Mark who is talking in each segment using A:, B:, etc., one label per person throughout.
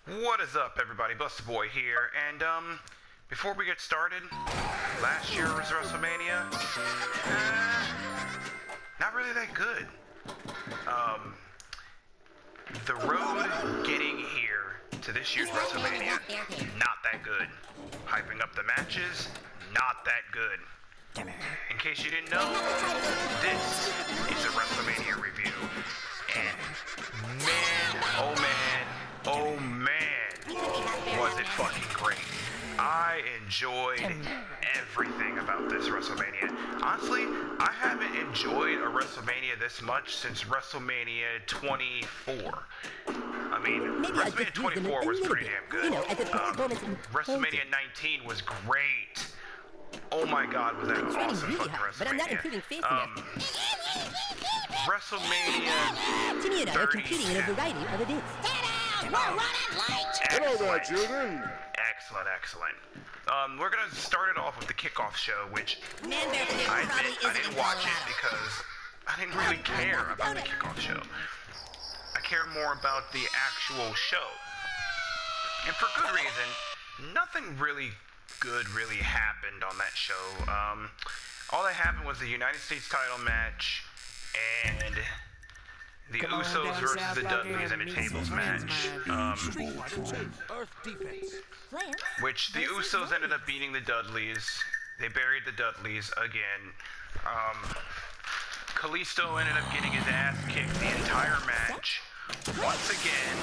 A: What is up, everybody? Busta Boy here, and before we get started, last year was WrestleMania. Not really that good. The road getting here to this year's WrestleMania, not that good. Hyping up the matches, not that good. In case you didn't know, this is a WrestleMania review, and oh man, was it fucking great. I enjoyed everything about this WrestleMania. Honestly, I haven't enjoyed a WrestleMania this much since WrestleMania 24. I mean, WrestleMania 24 was pretty damn good. WrestleMania 19 was great. Oh my god, was that an awesome fucking WrestleMania.
B: But I'm not improving fast enough.
A: WrestleMania 30.
B: Competing in a variety of events.
C: We're running late!
A: Hello there, children! Excellent. We're gonna start it off with the kickoff show, which I didn't watch it because I didn't really care about the kickoff show. I cared more about the actual show. And for good reason. Nothing really good really happened on that show. All that happened was the United States title match and the Usos versus the Dudleys in a tables match. Which the Usos ended up beating the Dudleys. They buried the Dudleys again. Kalisto ended up getting his ass kicked the entire match once again.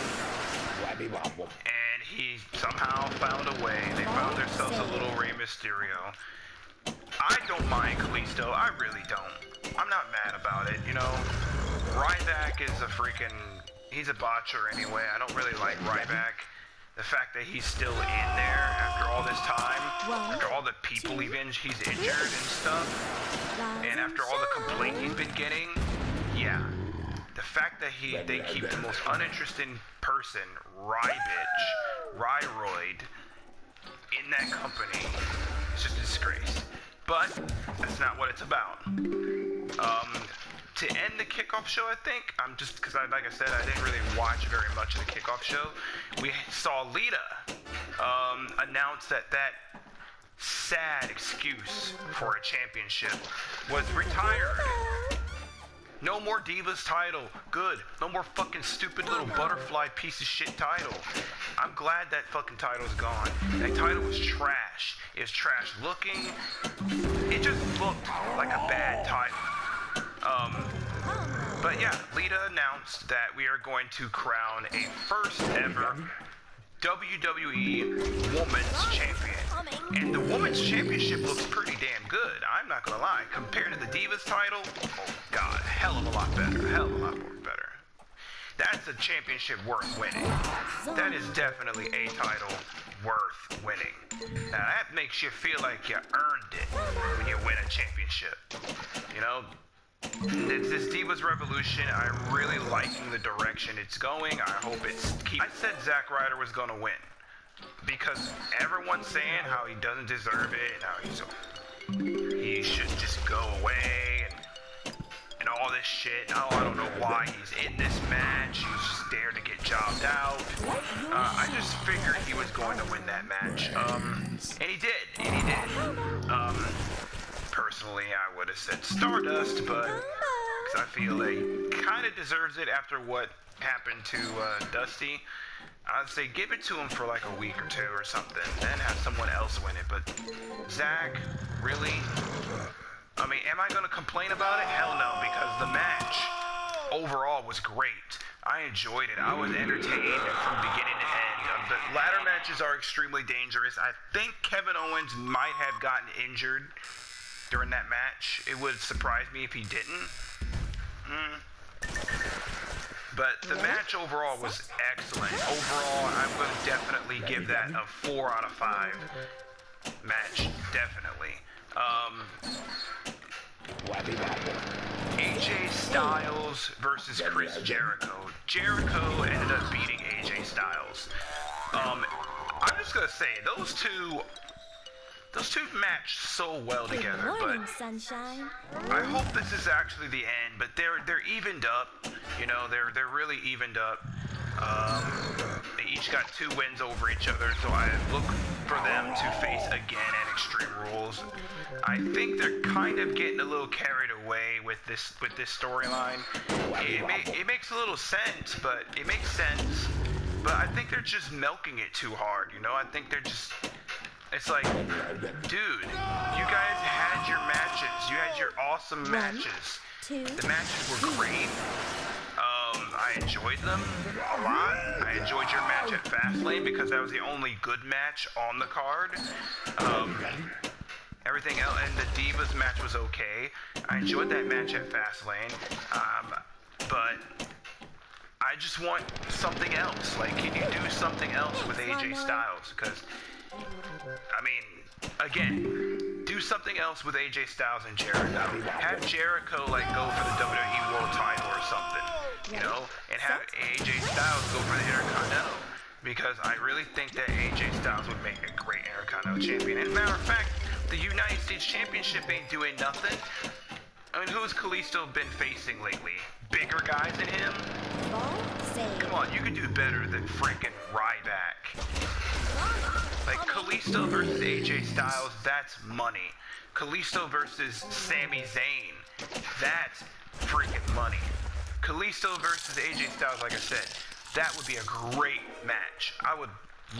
A: And he somehow found a way. They found themselves a little Rey Mysterio. I don't mind Kalisto. I really don't. I'm not mad about it, you know. Ryback is he's a botcher anyway. I don't really like Ryback. The fact that he's still in there after all this time, after all the people he's injured and stuff, and after all the complaint he's been getting, yeah. The fact that they keep the most uninteresting person, Ryroid, in that company is just a disgrace. But that's not what it's about. To end the kickoff show, I think, because like I said, I didn't really watch very much of the kickoff show. We saw Lita announce that sad excuse for a championship was retired. No more Divas title. Good. No more fucking stupid little butterfly piece of shit title. I'm glad that fucking title's gone. That title was trash. It's trash looking. It just looked like a bad title. But yeah, Lita announced that we are going to crown a first ever WWE Women's Champion. And the Women's Championship looks pretty damn good. I'm not gonna lie. Compared to the Divas title, oh god, hell of a lot better. Hell of a lot more better. That's a championship worth winning. That is definitely a title worth winning. Now that makes you feel like you earned it when you win a championship. You know? This Divas Revolution, I'm really liking the direction it's going. I hope I said Zack Ryder was gonna win because everyone's saying how he doesn't deserve it and how he should just go away and all this shit. Oh, I don't know why he's in this match. He was just there to get jobbed out. I just figured he was going to win that match. And he did. Personally, I would have said Stardust, but because I feel he kind of deserves it after what happened to Dusty. I'd say give it to him for like a week or two or something, then have someone else win it. But Zack, really? I mean, am I going to complain about it? Hell no, because the match overall was great. I enjoyed it. I was entertained from beginning to end. The ladder matches are extremely dangerous. I think Kevin Owens might have gotten injured during that match. It would surprise me if he didn't. But the match overall was excellent. Overall, I'm going to definitely give that a 4 out of 5 match. Definitely. AJ Styles versus Chris Jericho. Jericho ended up beating AJ Styles. I'm just going to say, those two match so well together.
D: Good morning,
A: but
D: sunshine.
A: I hope this is actually the end. But they're evened up. You know, they're really evened up. They each each got 2 wins over each other, so I look for them to face again at Extreme Rules. I think they're kind of getting a little carried away with this storyline. It makes a little sense, but I think they're just milking it too hard, you know? I think they're just, it's like, dude, you guys had your matches. You had your awesome matches. The matches were great. I enjoyed them a lot. I enjoyed your match at Fastlane because that was the only good match on the card. Everything else, and the Divas match was okay. I enjoyed that match at Fastlane. But I just want something else. Like, can you do something else with AJ Styles? Because, I mean, again, do something else with AJ Styles and Jericho. Have Jericho, like, go for the WWE World title or something, you know? And have AJ Styles go for the Intercontinental. Because I really think that AJ Styles would make a great Intercontinental champion. As a matter of fact, the United States Championship ain't doing nothing. I mean, who's Kalisto been facing lately? Bigger guys than him? Come on, you could do better than freaking Ryback. Like, Kalisto versus AJ Styles, that's money. Kalisto versus Sami Zayn, that's freaking money. Kalisto versus AJ Styles, like I said, that would be a great match. I would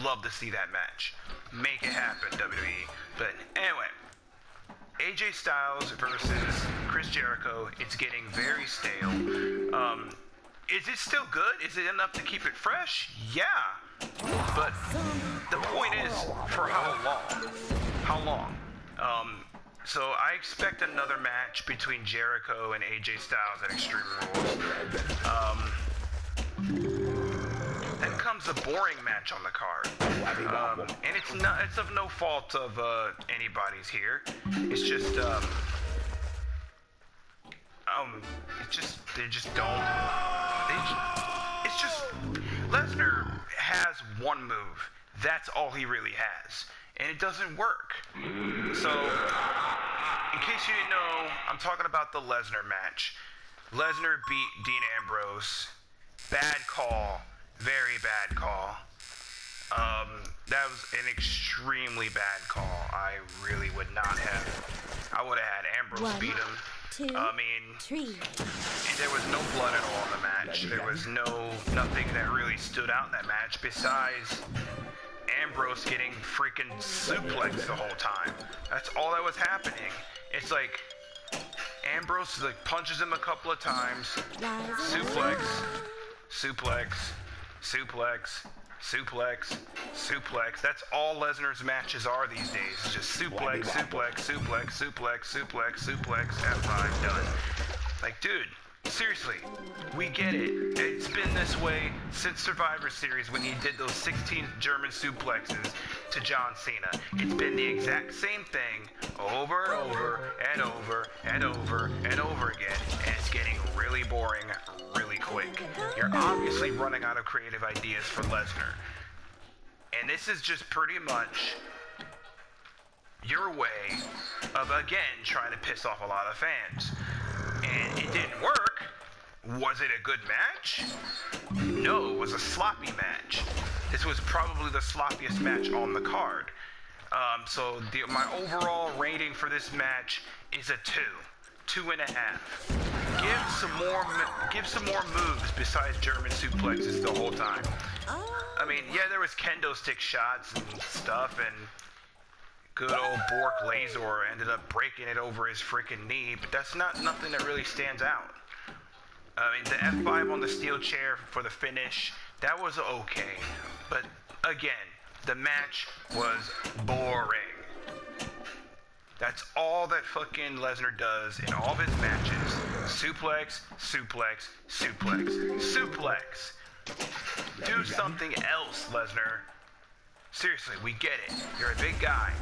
A: love to see that match. Make it happen, WWE. But anyway, AJ Styles versus Chris Jericho, it's getting very stale. Is it still good? Is it enough to keep it fresh? Yeah. But the point is, for how long? How long? So I expect another match between Jericho and AJ Styles at Extreme Rules. Then comes a boring match on the card. And it's of no fault of anybody's here. It's just it's just Lesnar has one move. That's all he really has. And it doesn't work. So, in case you didn't know, I'm talking about the Lesnar match. Lesnar beat Dean Ambrose. Bad call. Very bad call. That was an extremely bad call. I really would not have. I would have had Ambrose beat him. There was no blood at all in the match. There was nothing that really stood out in that match besides Ambrose getting freaking suplexed the whole time. That's all that was happening. It's like Ambrose like punches him a couple of times, suplex, That's all Lesnar's matches are these days. It's just suplex, F5, done. Like, dude, seriously, we get it. It's been this way since Survivor Series when he did those 16 German suplexes to John Cena. It's been the exact same thing over and over and over and over and over again, and it's getting really boring really quick. You're obviously running out of creative ideas for Lesnar. And this is just pretty much your way of, again, trying to piss off a lot of fans. And it didn't work. Was it a good match? No, it was a sloppy match. This was probably the sloppiest match on the card. So my overall rating for this match is a 2.5. Give some more moves besides German suplexes the whole time. I mean, yeah, there was kendo stick shots and stuff, and good old Bork Lazor ended up breaking it over his freaking knee, but that's nothing that really stands out. I mean, the F5 on the steel chair for the finish, that was okay. But again, the match was boring. That's all that fucking Lesnar does in all of his matches. Suplex. Do something else, Lesnar. Seriously, we get it. You're a big guy.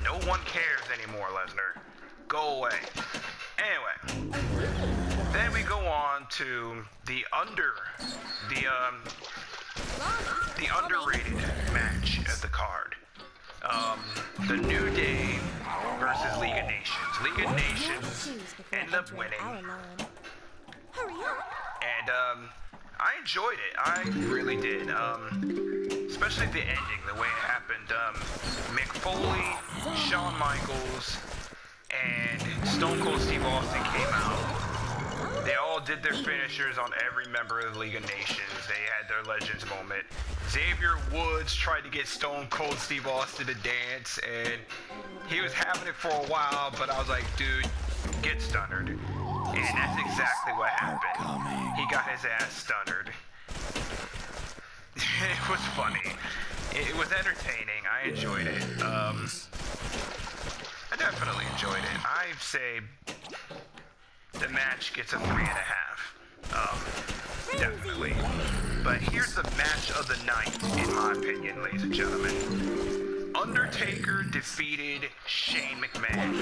A: No one cares anymore, Lesnar. Go away. Anyway, then we go on to the underrated match at the card. The New Day versus League of Nations. League of Nations ended up winning. And I enjoyed it. I really did. As a especially the ending, the way it happened. Mick Foley, Shawn Michaels, and Stone Cold Steve Austin came out. They all did their finishers on every member of the League of Nations. They had their Legends moment. Xavier Woods tried to get Stone Cold Steve Austin to dance, and he was having it for a while, but I was like, dude, get stunnered. And that's exactly what happened. He got his ass stunnered. It was funny. It was entertaining. I enjoyed it. I definitely enjoyed it. I'd say the match gets a 3.5. Definitely. But here's the match of the night, in my opinion, ladies and gentlemen. Undertaker defeated Shane McMahon.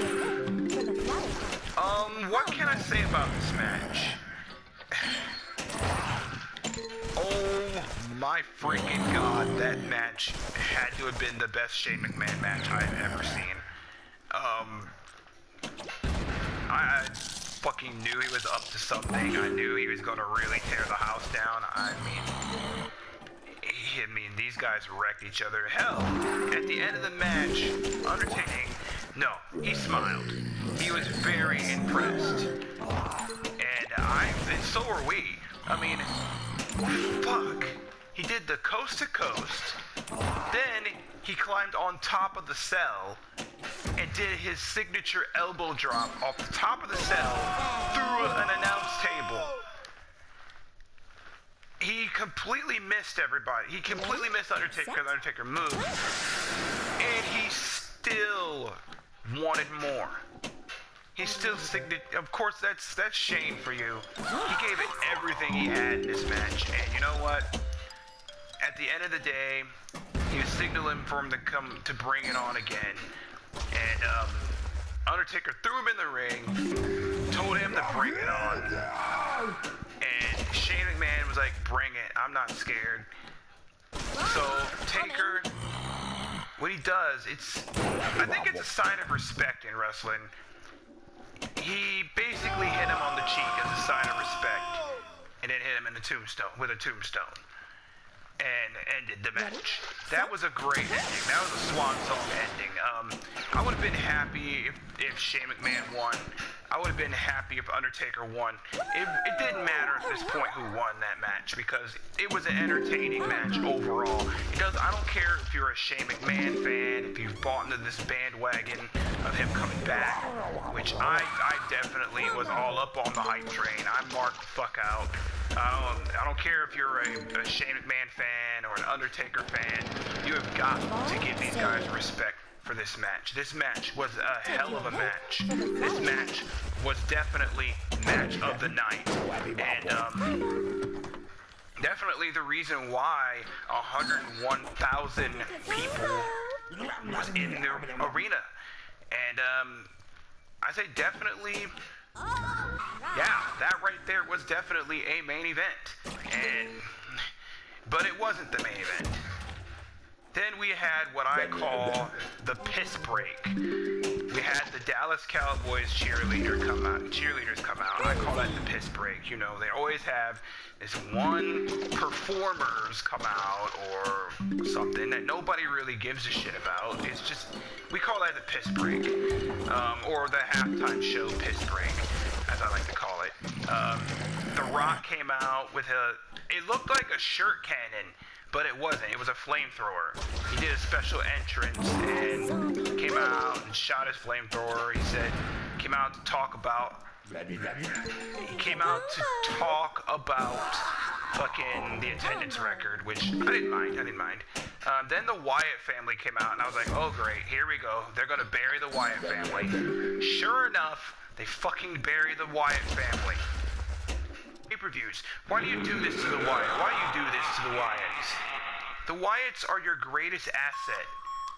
A: What can I say about this match? Oh my freaking god, that match had to have been the best Shane McMahon match I've ever seen. I fucking knew he was up to something. I knew he was gonna really tear the house down. I mean, these guys wrecked each other. Hell, at the end of the match, Undertaker, no, he smiled. He was very impressed. And so were we. I mean, fuck. He did the coast to coast. Then he climbed on top of the cell and did his signature elbow drop off the top of the cell through an announce table. He completely missed everybody. He completely missed Undertaker. The Undertaker moved. And he still wanted more. He still of course, that's Shane for you. He gave it everything he had in this match. And you know what? At the end of the day, he was signaling for him to bring it on again. And Undertaker threw him in the ring, told him to bring it on. And Shane McMahon was like, bring it, I'm not scared. So Taker, what he does, I think it's a sign of respect in wrestling. He basically hit him on the cheek as a sign of respect, and then hit him in the tombstone with a tombstone, and ended the match. That was a great ending. That was a swan song ending. I would have been happy if Shane McMahon won. I would have been happy if Undertaker won. It didn't matter at this point who won that match, because it was an entertaining match overall. I don't care if you're a Shane McMahon fan, if you've bought into this bandwagon of him coming back, which I definitely was all up on the hype train. I marked the fuck out. I don't care if you're a Shane McMahon fan or an Undertaker fan. You have got to give these guys respect for this match. This match was a hell of a match. This match was definitely match of the night. And definitely the reason why 101,000 people was in the arena. And I say definitely, yeah, that right there was definitely a main event. But it wasn't the main event. Then we had what I call the piss break. We had the Dallas Cowboys cheerleaders come out. I call that the piss break. You know, they always have this one performers come out or something that nobody really gives a shit about. It's just, we call that the piss break. Or the halftime show piss break, as I like to call it. The Rock came out with it looked like a shirt cannon, but it wasn't. It was a flamethrower. He did a special entrance and came out and shot his flamethrower. Came out to talk about fucking the attendance record, which I didn't mind. Then the Wyatt family came out, and I was like, oh great, here we go. They're gonna bury the Wyatt family. Sure enough, they fucking bury the Wyatt family. Pay-per-views. Why do you do this to the Wyatt? Why do you do this to the Wyatts? The Wyatts are your greatest asset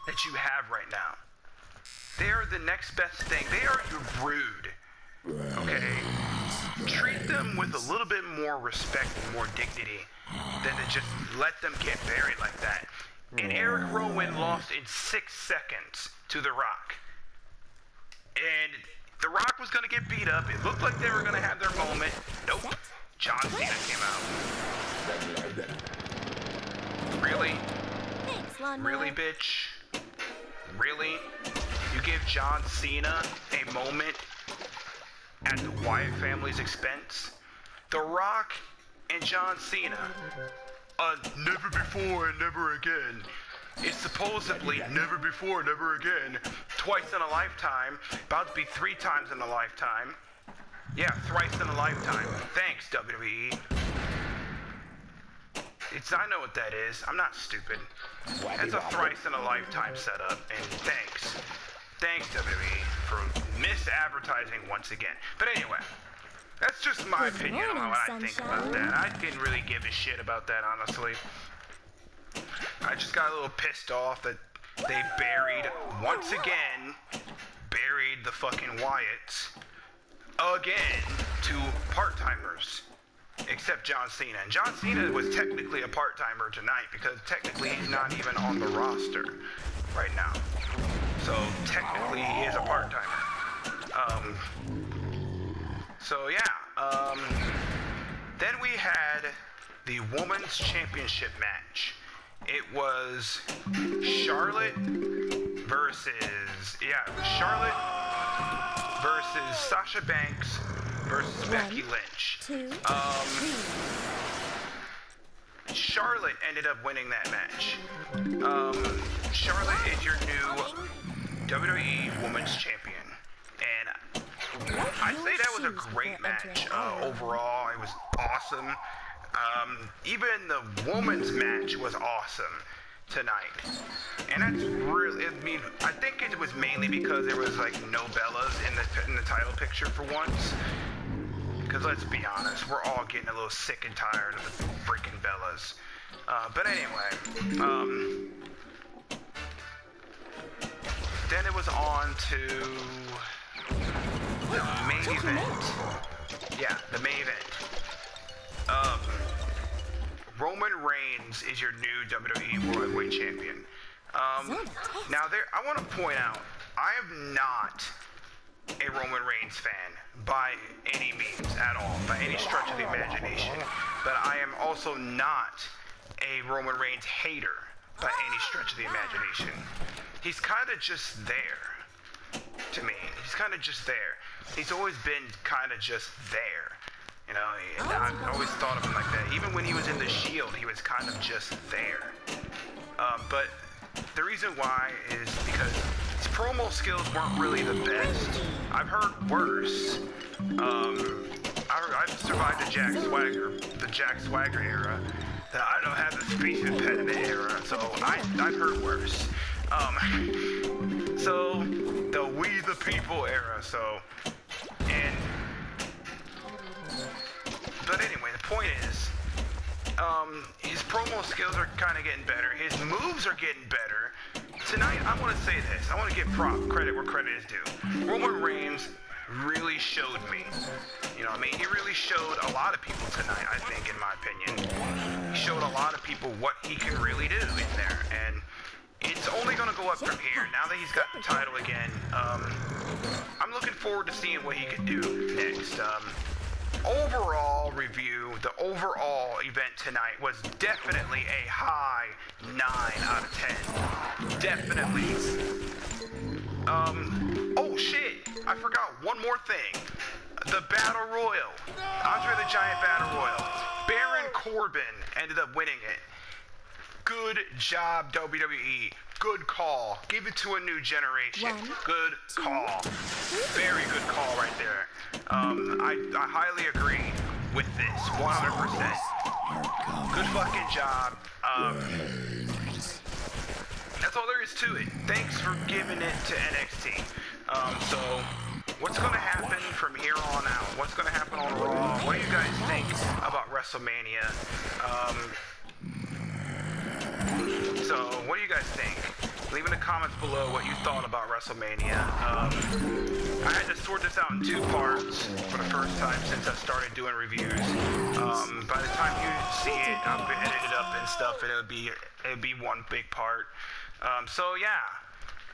A: that you have right now. They are the next best thing. They are your brood. Okay? Treat them with a little bit more respect and more dignity than to just let them get buried like that. And Eric Rowan lost in 6 seconds to The Rock. And The Rock was going to get beat up. It looked like they were going to have their moment. Nope. John Cena came out. Really? Really, bitch? Really? You give John Cena a moment at the Wyatt family's expense? The Rock and John Cena, never before and never again. It's supposedly never before, never again. Twice in a lifetime, about to be 3 times in a lifetime. Yeah, thrice in a lifetime. Thanks, WWE. I know what that is. I'm not stupid. That's a thrice in a lifetime setup, and thanks. Thanks, WWE, for misadvertising once again. But anyway, that's just my opinion on what I think about that. I didn't really give a shit about that, honestly. I just got a little pissed off that they once again, buried the fucking Wyatts again to part-timers. Except John Cena. And John Cena was technically a part-timer tonight because technically he's not even on the roster right now. So technically he is a part-timer. So yeah. Then we had the Women's Championship match. It was Charlotte versus Sasha Banks versus Becky Lynch.
B: 2, 3.
A: Charlotte ended up winning that match. Charlotte is your new WWE Women's Champion. And I'd say that was a great match. Overall, it was awesome. Even the women's match was awesome tonight. And that's really, I think it was mainly because there was like no Bellas in the title picture for once. Because let's be honest, we're all getting a little sick and tired of the freaking Bellas. But anyway, then it was on to the main event. Yeah, the main event. Roman Reigns is your new WWE World Heavyweight Champion. Now I want to point out, I am not a Roman Reigns fan by any means at all, by any stretch of the imagination. But I am also not a Roman Reigns hater by any stretch of the imagination. He's kind of just there to me. He's kind of just there. He's always been kind of just there. You know, and I've always thought of him like that. Even when he was in the Shield, he was kind of just there. But the reason why is because his promo skills weren't really the best. I've heard worse. I've survived the Jack Swagger era. I don't have the speech impediment era, so I've heard worse. So the We the People era. But anyway, the point is, his promo skills are kind of getting better. His moves are getting better. Tonight, I want to say this. I want to give credit where credit is due. Roman Reigns really showed me. You know what I mean? He really showed a lot of people tonight, I think, in my opinion. He showed a lot of people what he can really do in there. And it's only going to go up from here. Now that he's got the title again, I'm looking forward to seeing what he can do next. Overall review, the overall event tonight was definitely a high 9 out of 10. Definitely. Oh shit, I forgot one more thing. The Battle Royal. Andre the Giant Battle Royal. Baron Corbin ended up winning it. Good job, WWE. Good call. Give it to a new generation. Good call. Very good call right there. I highly agree with this. 100%. Good fucking job. That's all there is to it. Thanks for giving it to NXT. So, what's going to happen from here on out? What's going to happen on Raw? What do you guys think about WrestleMania? So, what do you guys think? Leave in the comments below what you thought about WrestleMania. I had to sort this out in 2 parts for the first time since I started doing reviews. By the time you see it, I'll edit it up and stuff, and it'll be one big part. So yeah.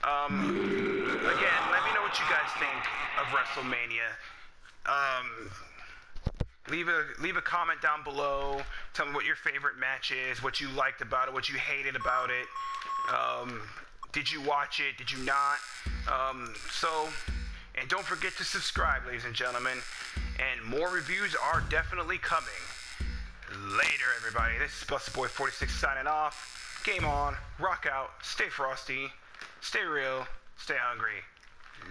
A: Again, let me know what you guys think of WrestleMania. Leave a comment down below. Tell me what your favorite match is, what you liked about it, what you hated about it. Did you watch it? Did you not? And don't forget to subscribe, ladies and gentlemen. And more reviews are definitely coming. Later, everybody. This is Busted-Boy46 signing off. Game on. Rock out. Stay frosty. Stay real. Stay hungry.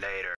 A: Later.